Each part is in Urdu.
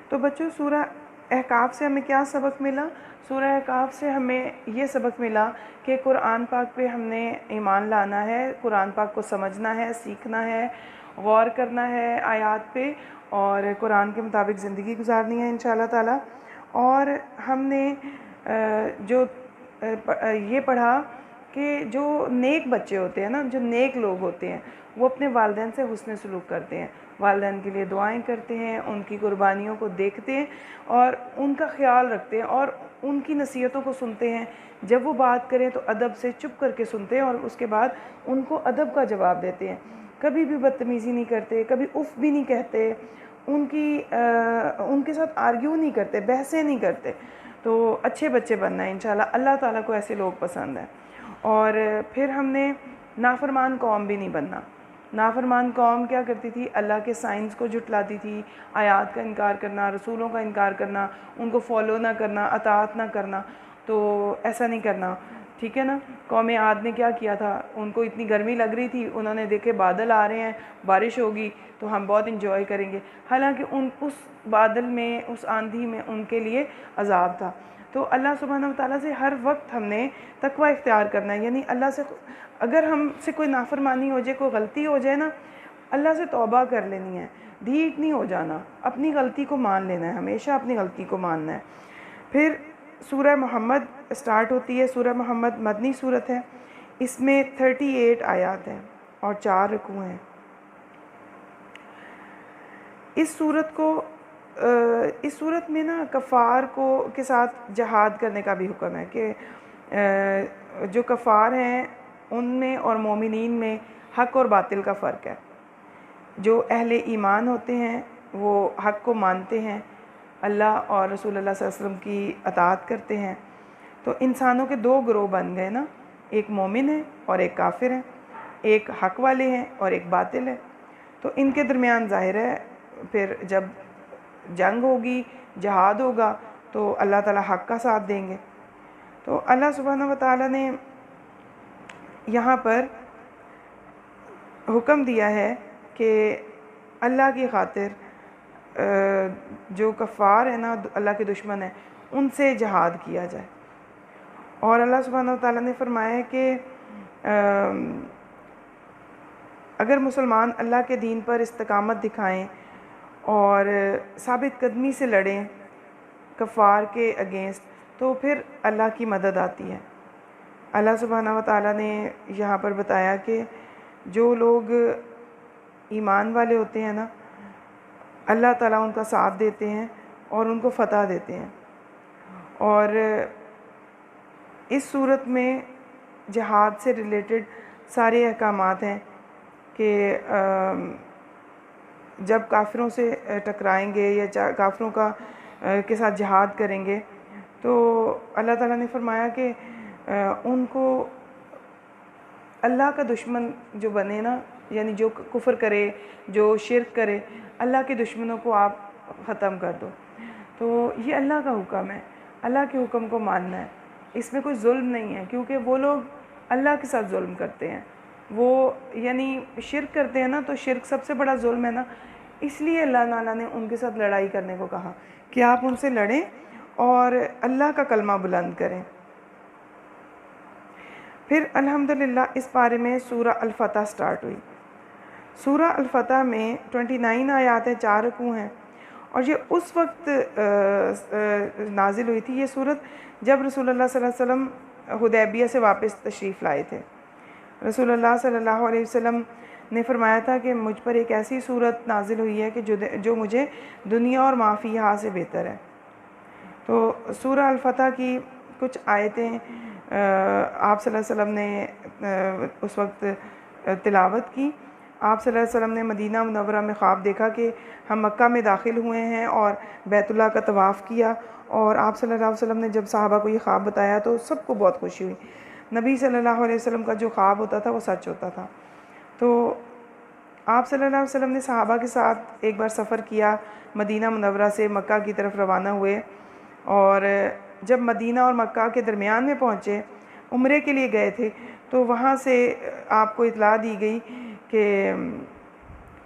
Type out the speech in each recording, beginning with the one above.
تو بچوں سورہ احقاف سے ہمیں کیا سبق ملا؟ سورہ احقاف سے ہمیں یہ سبق ملا کہ قرآن پاک پہ ہم نے ایمان لانا ہے، قرآن پاک کو سمجھنا ہے، سیکھنا ہے، غور کرنا ہے آیات پہ، اور قرآن کے مطابق زندگی گزارنی ہے انشاءاللہ تعالی۔ اور ہم نے جو یہ پڑھا کہ جو نیک بچے ہوتے ہیں نا، جو نیک لوگ ہوتے ہیں، وہ اپنے والدین سے حسن سلوک کرتے ہیں، والدین کے لیے دعائیں کرتے ہیں، ان کی قربانیوں کو دیکھتے ہیں اور ان کا خیال رکھتے ہیں اور ان کی نصیحتوں کو سنتے ہیں۔ جب وہ بات کریں تو ادب سے چپ کر کے سنتے ہیں اور اس کے بعد ان کو ادب کا جواب دیتے ہیں، کبھی بھی بدتمیزی نہیں کرتے، کبھی اف بھی نہیں کہتے، ان کے ساتھ آرگیو نہیں کرتے، بحثیں نہیں کرتے۔ تو اچھے بچے بننا ہے انشاءاللہ، اللہ تعالیٰ کو ایسے لوگ پسند ہیں۔ اور پھر ہم نے نافرمان قوم بھی نہیں بننا۔ نافرمان قوم کیا کرتی تھی؟ اللہ کے سائنس کو جھٹلاتی تھی، آیات کا انکار کرنا، رسولوں کا انکار کرنا، ان کو فالو نہ کرنا، اطاعت نہ کرنا۔ تو ایسا نہیں کرنا، ٹھیک ہے نا؟ قوم عاد نے کیا کیا تھا؟ ان کو اتنی گرمی لگ رہی تھی، انہوں نے دیکھے بادل آ رہے ہیں، بارش ہوگی تو ہم بہت انجوائے کریں گے، حالانکہ اس بادل میں، اس آندھی میں ان کے لیے عذاب تھا۔ تو اللہ سبحانہ وتعالیٰ سے ہر وقت ہم نے تقوی اختیار کرنا ہے، یعنی اللہ سے اگر ہم سے کوئی نافرمانی ہو جائے، کوئی غلطی ہو جائے نا، اللہ سے توبہ کر لینی ہے، ڈھیٹ نہیں ہو جانا، اپنی غلطی کو مان لینا ہے، ہمیشہ اپنی غلطی کو ماننا ہے۔ پھر سورہ محمد سٹارٹ ہوتی ہے۔ سورہ محمد مدنی صورت ہے، اس میں 38 آیات ہیں اور 4 رکوع ہیں۔ اس صورت میں نا کفار کے ساتھ جہاد کرنے کا بھی حکم ہے کہ جو کفار ہیں ان میں اور مومنین میں حق اور باطل کا فرق ہے۔ جو اہل ایمان ہوتے ہیں وہ حق کو مانتے ہیں، اللہ اور رسول اللہ صلی اللہ علیہ وسلم کی اطاعت کرتے ہیں۔ تو انسانوں کے 2 گروہ بن گئے نا، ایک مومن ہے اور ایک کافر ہے، ایک حق والے ہیں اور ایک باطل ہے۔ تو ان کے درمیان ظاہر ہے پھر جب جنگ ہوگی، جہاد ہوگا تو اللہ تعالیٰ حق کا ساتھ دیں گے۔ تو اللہ سبحانہ وتعالیٰ نے یہاں پر حکم دیا ہے کہ اللہ کی خاطر جو کفار ہیں نا، اللہ کے دشمن ہیں، ان سے جہاد کیا جائے۔ اور اللہ سبحانہ وتعالیٰ نے فرمایا ہے کہ اگر مسلمان اللہ کے دین پر استقامت دکھائیں اور ثابت قدمی سے لڑیں کفار کے اگینسٹ، تو پھر اللہ کی مدد آتی ہے۔ اللہ سبحانہ وتعالیٰ نے یہاں پر بتایا کہ جو لوگ ایمان والے ہوتے ہیں نا، اللہ تعالیٰ ان کا ساتھ دیتے ہیں اور ان کو فتح دیتے ہیں۔ اور اس صورت میں جہاد سے ریلیٹڈ سارے احکامات ہیں کہ جب کافروں سے ٹکرائیں گے یا کافروں کے ساتھ جہاد کریں گے تو اللہ تعالیٰ نے فرمایا کہ ان کو اللہ کا دشمن جو بنے نا، یعنی جو کفر کرے، جو شرک کرے، اللہ کے دشمنوں کو آپ ختم کر دو۔ تو یہ اللہ کا حکم ہے، اللہ کے حکم کو ماننا ہے، اس میں کوئی ظلم نہیں ہے، کیونکہ وہ لوگ اللہ کے ساتھ ظلم کرتے ہیں، وہ یعنی شرک کرتے ہیں نا، تو شرک سب سے بڑا ظلم ہے نا، اس لیے اللہ تعالیٰ نے ان کے ساتھ لڑائی کرنے کو کہا کہ آپ ان سے لڑیں اور اللہ کا کلمہ بلند کریں۔ پھر الحمدللہ اس بارے میں سورہ الفتح سٹارٹ ہوئی۔ سورہ الفتح میں 29 آیات ہیں، 4 رکوع ہیں، اور یہ اس وقت نازل ہوئی تھی یہ صورت جب رسول اللہ صلی اللہ علیہ وسلم حدیبیہ سے واپس تشریف لائے تھے۔ رسول اللہ صلی اللہ علیہ وسلم نے فرمایا تھا کہ مجھ پر ایک ایسی صورت نازل ہوئی ہے کہ جو مجھے دنیا اور ما فیہا سے بہتر ہے۔ تو سورہ الفتح کی کچھ آیتیں آپ صلی اللہ علیہ وسلم نے اس وقت تلاوت کی۔ آپ صلی اللہ علیہ وسلم نے مدینہ منورہ میں خواب دیکھا کہ ہم مکہ میں داخل ہوئے ہیں اور بیت اللہ کا طواف کیا، اور آپ صلی اللہ علیہ وسلم نے جب صحابہ کو یہ خواب بتایا تو سب کو بہت خوشی ہوئی۔ نبی صلی اللہ علیہ وسلم کا جو خواب ہوتا تھا وہ سچ ہوتا تھا۔ تو آپ صلی اللہ علیہ وسلم نے صحابہ کے ساتھ ایک بار سفر کیا، مدینہ منورہ سے مکہ کی طرف روانہ ہوئے، اور جب مدینہ اور مکہ کے درمیان میں پہنچے، عمرے کے لیے گئے تھے، تو وہاں سے آپ کو اطلاع دی گئی کہ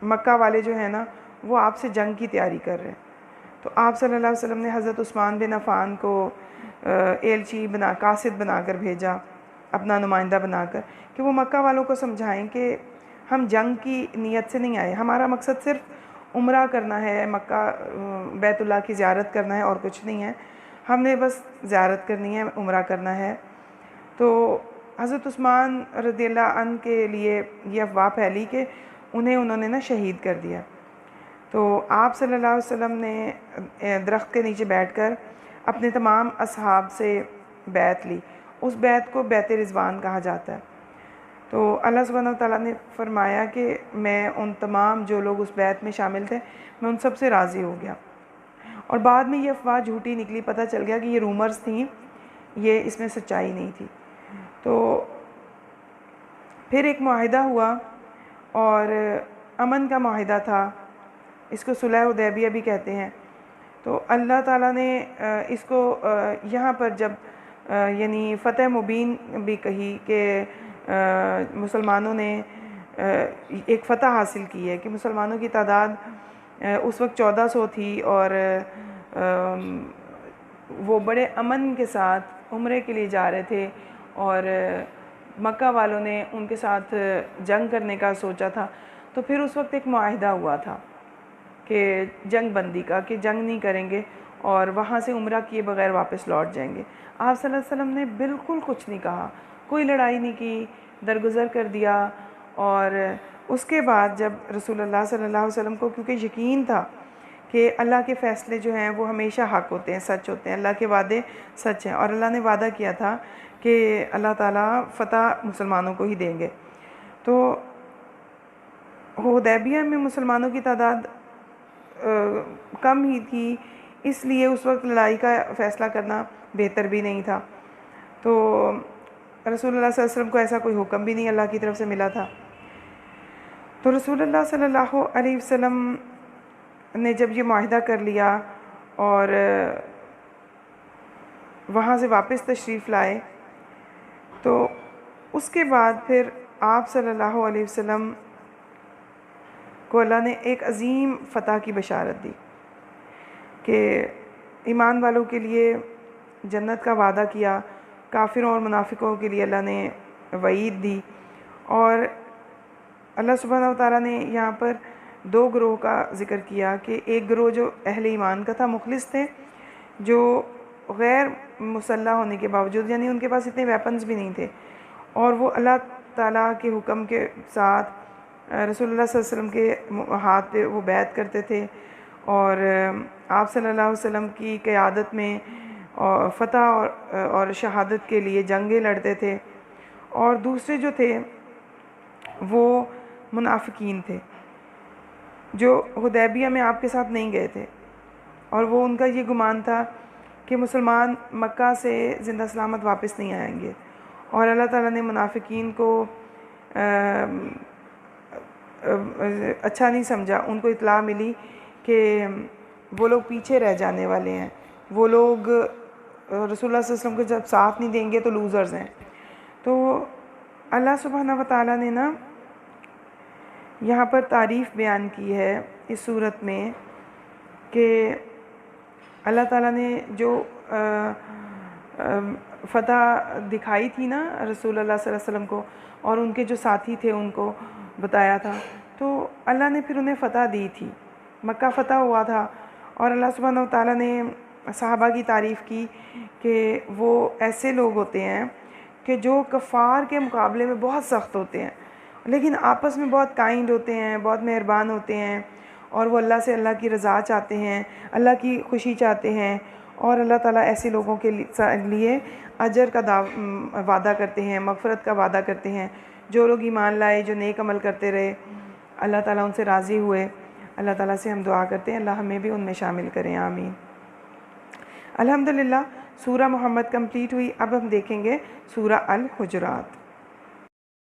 مکہ والے جو ہیں نا وہ آپ سے جنگ کی تیاری کر رہے ہیں۔ تو آپ صلی اللہ علیہ وسلم نے حضرت عثمان بن عفان کو ایلچی قاصد بنا کر بھیجا، اپنا نمائندہ بنا کر، کہ وہ مکہ والوں کو سمجھائیں کہ ہم جنگ کی نیت سے نہیں آئے، ہمارا مقصد صرف عمرہ کرنا ہے، مکہ بیت اللہ کی زیارت کرنا ہے اور کچھ نہیں ہے، ہم نے بس زیارت کرنی ہے، عمرہ کرنا ہے۔ تو حضرت عثمان رضی اللہ عنہ کے لیے یہ افواہ پھیلی کہ انہوں نے نا شہید کر دیا۔ تو آپ صلی اللہ علیہ وسلم نے درخت کے نیچے بیٹھ کر اپنے تمام اصحاب سے بیعت لی، اس بیعت کو بیعت رضوان کہا جاتا ہے۔ تو اللہ سبحانہ وتعالیٰ نے فرمایا کہ میں ان تمام جو لوگ اس بیعت میں شامل تھے، میں ان سب سے راضی ہو گیا۔ اور بعد میں یہ افواہ جھوٹی نکلی، پتہ چل گیا کہ یہ رومرز تھیں، یہ اس میں سچائی نہیں تھی۔ تو پھر ایک معاہدہ ہوا اور امن کا معاہدہ تھا، اس کو صلح حدیبیہ بھی کہتے ہیں۔ تو اللہ تعالیٰ نے اس کو یہاں پر جب یعنی فتح مبین بھی کہی کہ مسلمانوں نے ایک فتح حاصل کی ہے، کہ مسلمانوں کی تعداد اس وقت 1400 تھی، اور وہ بڑے امن کے ساتھ عمرے کے لیے جا رہے تھے، اور مکہ والوں نے ان کے ساتھ جنگ کرنے کا سوچا تھا۔ تو پھر اس وقت ایک معاہدہ ہوا تھا کہ جنگ بندی کا، کہ جنگ نہیں کریں گے اور وہاں سے عمرہ کیے بغیر واپس لوٹ جائیں گے۔ آپ صلی اللہ علیہ وسلم نے بالکل کچھ نہیں کہا، کوئی لڑائی نہیں کی، درگزر کر دیا۔ اور اس کے بعد جب رسول اللہ صلی اللہ علیہ وسلم کو کیونکہ یقین تھا کہ اللہ کے فیصلے جو ہیں وہ ہمیشہ حق ہوتے ہیں، سچ ہوتے ہیں، اللہ کے وعدے سچ ہیں، اور اللہ نے وعدہ کیا تھا کہ اللہ تعالیٰ فتح مسلمانوں کو ہی دیں گے۔ تو حدیبیہ میں مسلمانوں کی تعداد کم ہی تھی، اس لیے اس وقت لڑائی کا فیصلہ کرنا بہتر بھی نہیں تھا۔ تو رسول اللہ صلی اللہ علیہ وسلم کو ایسا کوئی حکم بھی نہیں اللہ کی طرف سے ملا تھا۔ تو رسول اللہ صلی اللہ علیہ وسلم نے جب یہ معاہدہ کر لیا اور وہاں سے واپس تشریف لائے، تو اس کے بعد پھر آپ صلی اللہ علیہ وسلم کو اللہ نے ایک عظیم فتح کی بشارت دی کہ ایمان والوں کے لیے جنت کا وعدہ کیا، کافروں اور منافقوں کے لیے اللہ نے وعید دی۔ اور اللہ سبحانہ وتعالیٰ نے یہاں پر دو گروہ کا ذکر کیا، کہ ایک گروہ جو اہل ایمان کا تھا، مخلص تھے، جو غیر مسلح ہونے کے باوجود، یعنی ان کے پاس اتنے ویپنز بھی نہیں تھے، اور وہ اللہ تعالیٰ کے حکم کے ساتھ رسول اللہ صلی اللہ علیہ وسلم کے ہاتھ پہ وہ بیعت کرتے تھے، اور آپ صلی اللہ علیہ وسلم کی قیادت میں فتح اور شہادت کے لیے جنگیں لڑتے تھے۔ اور دوسرے جو تھے وہ منافقین تھے، جو حدیبیہ میں آپ کے ساتھ نہیں گئے تھے، اور وہ ان کا یہ گمان تھا کہ مسلمان مکہ سے زندہ سلامت واپس نہیں آئیں گے، اور اللہ تعالیٰ نے منافقین کو اچھا نہیں سمجھا۔ ان کو اطلاع ملی کہ وہ لوگ پیچھے رہ جانے والے ہیں، وہ لوگ رسول اللہ صلی اللہ علیہ وسلم کو جب ساتھ نہیں دیں گے تو لوزرز ہیں۔ تو اللہ سبحانہ وتعالیٰ نے نا یہاں پر تعریف بیان کی ہے اس صورت میں کہ اللہ تعالیٰ نے جو فتح دکھائی تھی نا رسول اللہ صلی اللہ علیہ وسلم کو، اور ان کے جو ساتھی تھے ان کو بتایا تھا، تو اللہ نے پھر انہیں فتح دی تھی، مکہ فتح ہوا تھا۔ اور اللہ سبحانہ وتعالیٰ نے صحابہ کی تعریف کی کہ وہ ایسے لوگ ہوتے ہیں کہ جو کفار کے مقابلے میں بہت سخت ہوتے ہیں، لیکن آپس میں بہت کائنڈ ہوتے ہیں، بہت مہربان ہوتے ہیں، اور وہ اللہ سے اللہ کی رضا چاہتے ہیں، اللہ کی خوشی چاہتے ہیں، اور اللہ تعالیٰ ایسے لوگوں کے لیے اجر کا وعدہ کرتے ہیں، مغفرت کا وعدہ کرتے ہیں۔ جو لوگ ایمان لائے، جو نیک عمل کرتے رہے، اللہ تعالیٰ ان سے راضی ہوئے۔ اللہ تعالیٰ سے ہم دعا کرتے ہیں اللہ ہمیں بھی ان میں شامل کریں، آمین۔ الحمدللہ سورہ محمد کمپلیٹ ہوئی۔ اب ہم دیکھیں گے سورہ الحجرات۔